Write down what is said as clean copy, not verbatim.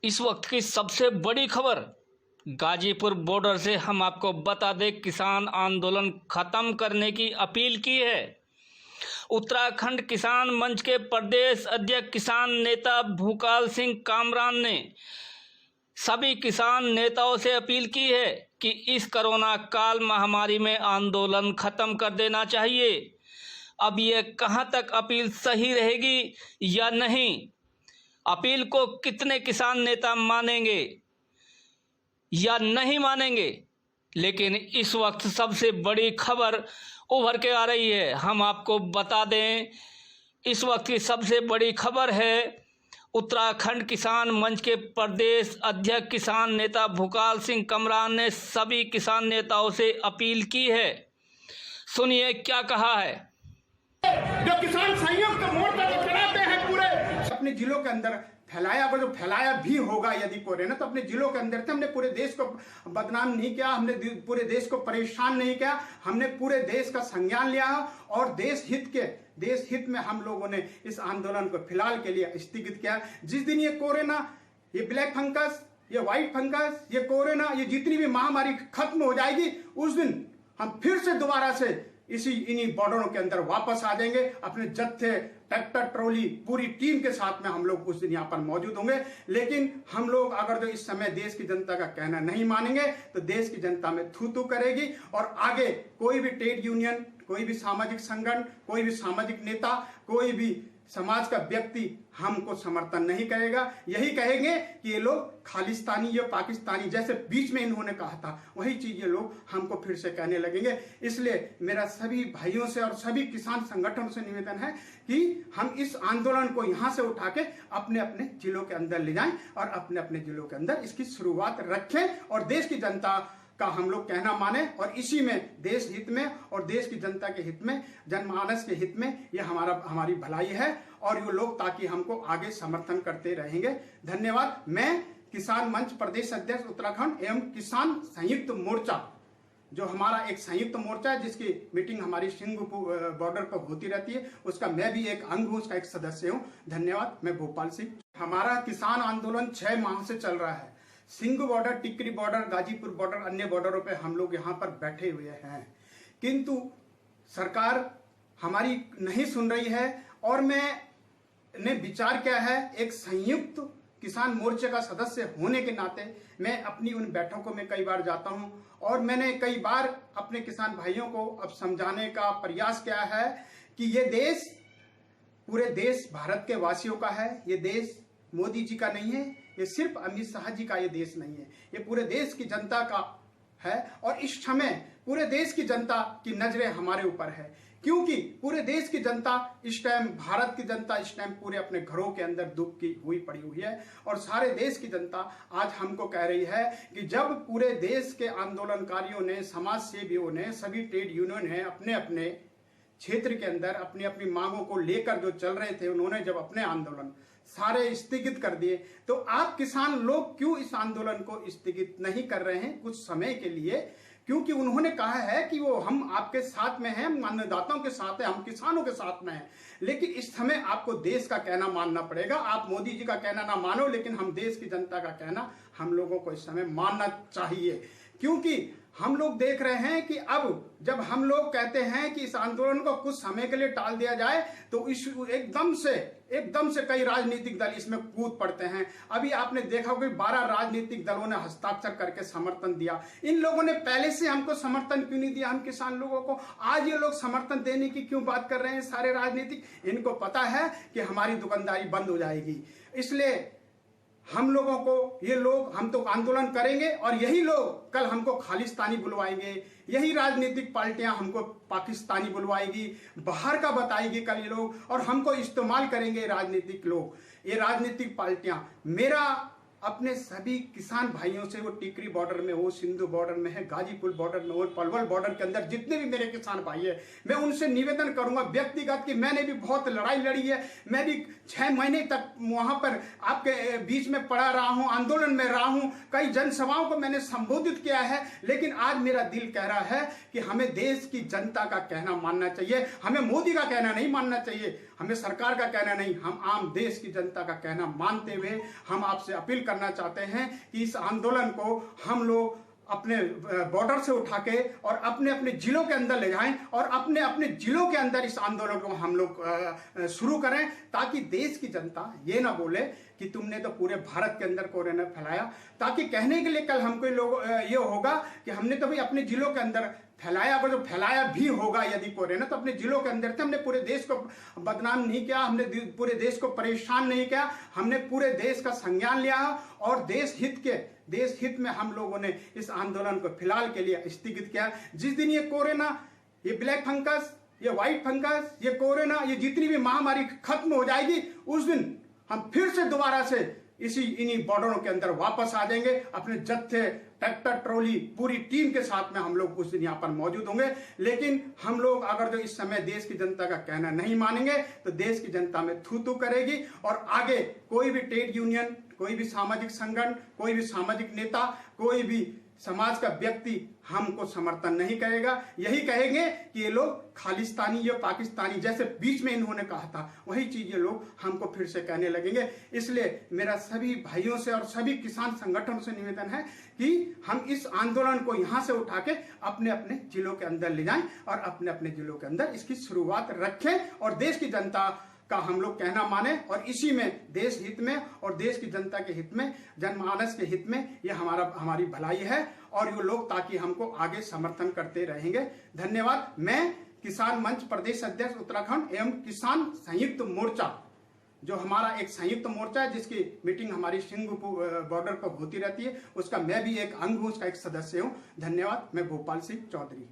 इस वक्त की सबसे बड़ी खबर गाजीपुर बॉर्डर से हम आपको बता दें, किसान आंदोलन खत्म करने की अपील की है। उत्तराखंड किसान मंच के प्रदेश अध्यक्ष किसान नेता भूपाल सिंह कामरान ने सभी किसान नेताओं से अपील की है कि इस कोरोना काल महामारी में आंदोलन खत्म कर देना चाहिए। अब ये कहां तक अपील सही रहेगी या नहीं, अपील को कितने किसान नेता मानेंगे या नहीं मानेंगे, लेकिन इस वक्त सबसे बड़ी खबर उभर के आ रही है। हम आपको बता दें, इस वक्त की सबसे बड़ी खबर है उत्तराखंड किसान मंच के प्रदेश अध्यक्ष किसान नेता भूपाल सिंह कामरान ने सभी किसान नेताओं से अपील की है। सुनिए क्या कहा है। जो किसान संयुक्त मोर्चा को चलाते हैं पूरे अपने जिलों के अंदर फैलाया, अगर जो फैलाया भी होगा यदि कोरोना, तो अपने जिलों के अंदर थे। हमने पूरे देश को बदनाम नहीं किया, हमने पूरे देश को परेशान नहीं किया, हमने पूरे देश का संज्ञान लिया और देश हित में हम लोगों ने इस आंदोलन को फिलहाल के लिए स्थगित किया। जिस दिन ये कोरोना, ये ब्लैक फंगस, ये व्हाइट फंगस, ये कोरोना, ये जितनी भी महामारी खत्म हो जाएगी, उस दिन हम फिर से दोबारा से इन्हीं बॉर्डरों के अंदर वापस आ जाएंगे। अपने जत्थे, ट्रैक्टर, ट्रॉली, पूरी टीम के साथ में हम लोग उस दिन यहाँ पर मौजूद होंगे। लेकिन हम लोग अगर जो इस समय देश की जनता का कहना नहीं मानेंगे तो देश की जनता में थू करेगी और आगे कोई भी ट्रेड यूनियन, कोई भी सामाजिक संगठन, कोई भी सामाजिक नेता, कोई भी समाज का व्यक्ति हमको समर्थन नहीं करेगा। यही कहेंगे कि ये लोग खालिस्तानी या पाकिस्तानी, जैसे बीच में इन्होंने कहा था, वही चीज ये लोग हमको फिर से कहने लगेंगे। इसलिए मेरा सभी भाइयों से और सभी किसान संगठनों से निवेदन है कि हम इस आंदोलन को यहाँ से उठा के अपने अपने जिलों के अंदर ले जाएं और अपने अपने जिलों के अंदर इसकी शुरुआत रखें और देश की जनता का हम लोग कहना माने और इसी में देश हित में और देश की जनता के हित में, जनमानस के हित में ये हमारी भलाई है और ये लोग ताकि हमको आगे समर्थन करते रहेंगे। धन्यवाद। मैं किसान मंच प्रदेश अध्यक्ष उत्तराखंड एवं किसान संयुक्त मोर्चा, जो हमारा एक संयुक्त मोर्चा है जिसकी मीटिंग हमारी सिंघ बॉर्डर पर होती रहती है, उसका मैं भी एक अंग हूं, उसका एक सदस्य हूं। धन्यवाद। मैं भूपाल सिंह। हमारा किसान आंदोलन 6 माह से चल रहा है। सिंघ बॉर्डर, टिकरी बॉर्डर, गाजीपुर बॉर्डर, अन्य बॉर्डरों पे हम लोग यहाँ पर बैठे हुए हैं, किंतु सरकार हमारी नहीं सुन रही है और मैंने विचार किया है, एक संयुक्त किसान मोर्चे का सदस्य होने के नाते मैं अपनी उन बैठकों में कई बार जाता हूं और मैंने कई बार अपने किसान भाइयों को अब समझाने का प्रयास किया है कि ये देश पूरे देश भारत के वासियों का है। ये देश मोदी जी का नहीं है, ये सिर्फ अमित शाह जी का ये देश नहीं है, ये पूरे देश की जनता का है और इस समय पूरे देश की जनता की नजरें हमारे ऊपर है, क्योंकि पूरे देश की जनता इस टाइम, भारत की जनता इस टाइम पूरे अपने घरों के अंदर दुख की हुई पड़ी हुई है और सारे देश की जनता आज हमको कह रही है कि जब पूरे देश के आंदोलनकारियों ने, समाज सेवियों ने, सभी ट्रेड यूनियन ने अपने अपने क्षेत्र के अंदर अपनी अपनी मांगों को लेकर जो चल रहे थे, उन्होंने जब अपने आंदोलन सारे स्थगित कर दिए, तो आप किसान लोग क्यों इस आंदोलन को स्थगित नहीं कर रहे हैं कुछ समय के लिए? क्योंकि उन्होंने कहा है कि वो हम आपके साथ में हैं, हम अन्नदाताओं के साथ हैं, हम किसानों के साथ में हैं। लेकिन इस समय आपको देश का कहना मानना पड़ेगा। आप मोदी जी का कहना ना मानो, लेकिन हम देश की जनता का कहना हम लोगों को इस समय मानना चाहिए, क्योंकि हम लोग देख रहे हैं कि अब जब हम लोग कहते हैं कि इस आंदोलन को कुछ समय के लिए टाल दिया जाए तो इस एकदम से कई राजनीतिक दल इसमें कूद पड़ते हैं। अभी आपने देखा होगा 12 राजनीतिक दलों ने हस्ताक्षर करके समर्थन दिया। इन लोगों ने पहले से हमको समर्थन क्यों नहीं दिया, हम किसान लोगों को? आज ये लोग समर्थन देने की क्यों बात कर रहे हैं सारे राजनीतिक? इनको पता है कि हमारी दुकानदारी बंद हो जाएगी, इसलिए हम लोगों को, ये लोग, हम तो आंदोलन करेंगे और यही लोग कल हमको खालिस्तानी बुलवाएंगे, यही राजनीतिक पार्टियां हमको पाकिस्तानी बुलवाएगी, बाहर का बताएगी कल ये लोग और हमको इस्तेमाल करेंगे राजनीतिक लोग, ये राजनीतिक पार्टियां। मेरा अपने सभी किसान भाइयों से, वो टिकरी बॉर्डर में हो, सिंधु बॉर्डर में है, गाजीपुर बॉर्डर में हो, पलवल बॉर्डर के अंदर जितने भी मेरे किसान भाई है, मैं उनसे निवेदन करूंगा व्यक्तिगत कि मैंने भी बहुत लड़ाई लड़ी है, मैं भी 6 महीने तक वहां पर आपके बीच में पड़ा रहा हूं, आंदोलन में रहा हूं, कई जनसभाओं को मैंने संबोधित किया है। लेकिन आज मेरा दिल कह रहा है कि हमें देश की जनता का कहना मानना चाहिए, हमें मोदी का कहना नहीं मानना चाहिए, हमें सरकार का कहना नहीं, हम आम देश की जनता का कहना मानते हुए हम आपसे अपील करना चाहते हैं कि इस आंदोलन को हम लोग अपने बॉर्डर से उठा के और अपने अपने जिलों के अंदर ले जाएं और अपने अपने जिलों के अंदर इस आंदोलन को हम लोग शुरू करें, ताकि देश की जनता ये ना बोले कि तुमने तो पूरे भारत के अंदर कोरोना फैलाया, ताकि कहने के लिए कल हमको लोग ये होगा कि हमने तो भाई अपने जिलों के अंदर फैलाया, अगर जो फैलाया भी होगा यदि कोरोना तो अपने जिलों के अंदर थे, हमने पूरे देश को बदनाम नहीं किया, हमने पूरे देश को परेशान नहीं किया, हमने पूरे देश का संज्ञान लिया और देश हित में हम लोगों ने इस आंदोलन को फिलहाल के लिए स्थगित किया। जिस दिन ये कोरोना, ये ब्लैक फंगस, ये व्हाइट फंगस, ये कोरोना, ये जितनी भी महामारी खत्म हो जाएगी, उस दिन हम फिर से दोबारा से इन्हीं बॉर्डरों के अंदर वापस आ जाएंगे। अपने जत्थे, ट्रैक्टर, ट्रॉली, पूरी टीम के साथ में हम लोग उस दिन यहाँ पर मौजूद होंगे। लेकिन हम लोग अगर जो इस समय देश की जनता का कहना नहीं मानेंगे तो देश की जनता में थू करेगी और आगे कोई भी ट्रेड यूनियन, कोई भी सामाजिक संगठन, कोई भी सामाजिक नेता, कोई भी समाज का व्यक्ति हमको समर्थन नहीं करेगा। यही कहेंगे कि ये लोग खालिस्तानी या पाकिस्तानी, जैसे बीच में इन्होंने कहा था, वही चीज ये लोग हमको फिर से कहने लगेंगे। इसलिए मेरा सभी भाइयों से और सभी किसान संगठनों से निवेदन है कि हम इस आंदोलन को यहाँ से उठा के अपने अपने जिलों के अंदर ले जाएं और अपने अपने जिलों के अंदर इसकी शुरुआत रखें और देश की जनता का हम लोग कहना माने और इसी में देश हित में और देश की जनता के हित में, जनमानस के हित में ये हमारी भलाई है और ये लोग ताकि हमको आगे समर्थन करते रहेंगे। धन्यवाद। मैं किसान मंच प्रदेश अध्यक्ष उत्तराखंड एवं किसान संयुक्त मोर्चा, जो हमारा एक संयुक्त मोर्चा है जिसकी मीटिंग हमारी सिंगुपुर बॉर्डर पर होती रहती है, उसका मैं भी एक अंग हूँ, उसका एक सदस्य हूँ। धन्यवाद। मैं भोपाल सिंह चौधरी।